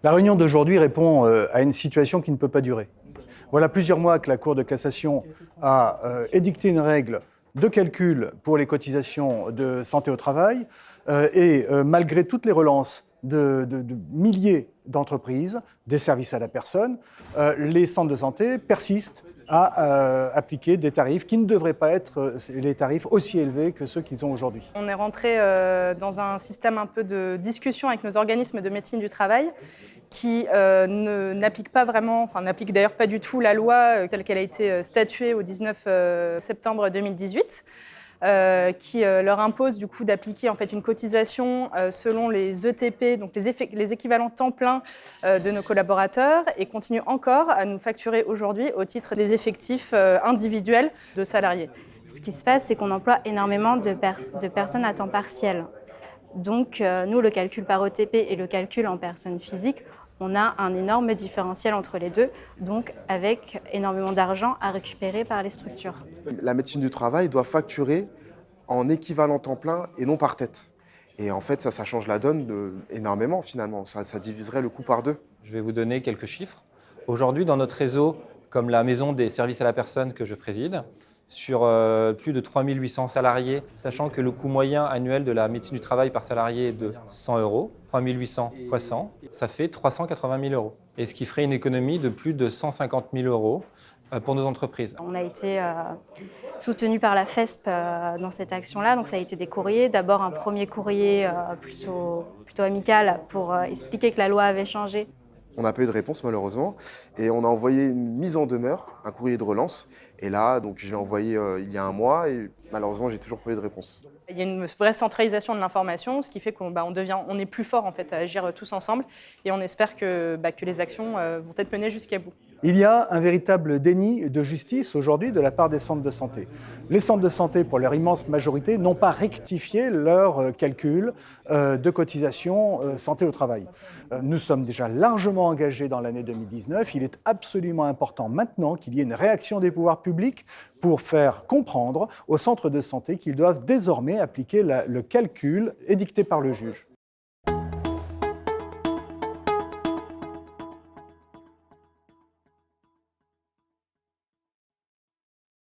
La réunion d'aujourd'hui répond à une situation qui ne peut pas durer. Voilà plusieurs mois que la Cour de cassation a édicté une règle de calcul pour les cotisations de santé au travail et malgré toutes les relances de milliers d'entreprises, des services à la personne, les centres de santé persistent à appliquer des tarifs qui ne devraient pas être les tarifs aussi élevés que ceux qu'ils ont aujourd'hui. On est rentré dans un système un peu de discussion avec nos organismes de médecine du travail qui n'appliquent pas vraiment, enfin n'appliquent d'ailleurs pas du tout la loi telle qu'elle a été statuée au 19 septembre 2018. Qui leur impose du coup d'appliquer en fait une cotisation selon les ETP, donc les équivalents temps plein de nos collaborateurs, et continue encore à nous facturer aujourd'hui au titre des effectifs individuels de salariés. Ce qui se passe, c'est qu'on emploie énormément de personnes à temps partiel. Donc nous, le calcul par ETP et le calcul en personne physique, on a un énorme différentiel entre les deux, donc avec énormément d'argent à récupérer par les structures. La médecine du travail doit facturer en équivalent temps plein et non par tête. Et en fait, ça change la donne énormément finalement. Ça diviserait le coût par deux. Je vais vous donner quelques chiffres. Aujourd'hui, dans notre réseau, comme la maison des services à la personne que je préside, sur plus de 3800 salariés, sachant que le coût moyen annuel de la médecine du travail par salarié est de 100 €, 3800 fois 100, ça fait 380 000 €. Et ce qui ferait une économie de plus de 150 000 € pour nos entreprises. On a été soutenu par la FESP dans cette action-là, donc ça a été des courriers. D'abord un premier courrier plutôt amical pour expliquer que la loi avait changé. On n'a pas eu de réponse malheureusement et on a envoyé une mise en demeure, un courrier de relance. Et là, donc, je l'ai envoyé il y a un mois et malheureusement, j'ai toujours pas eu de réponse. Il y a une vraie centralisation de l'information, ce qui fait qu'on on est plus fort en fait, à agir tous ensemble et on espère que les actions vont être menées jusqu'à bout. Il y a un véritable déni de justice aujourd'hui de la part des centres de santé. Les centres de santé, pour leur immense majorité, n'ont pas rectifié leur calcul de cotisation santé au travail. Nous sommes déjà largement engagés dans l'année 2019. Il est absolument important maintenant qu'il y ait une réaction des pouvoirs publics pour faire comprendre aux centres de santé qu'ils doivent désormais appliquer le calcul édicté par le juge.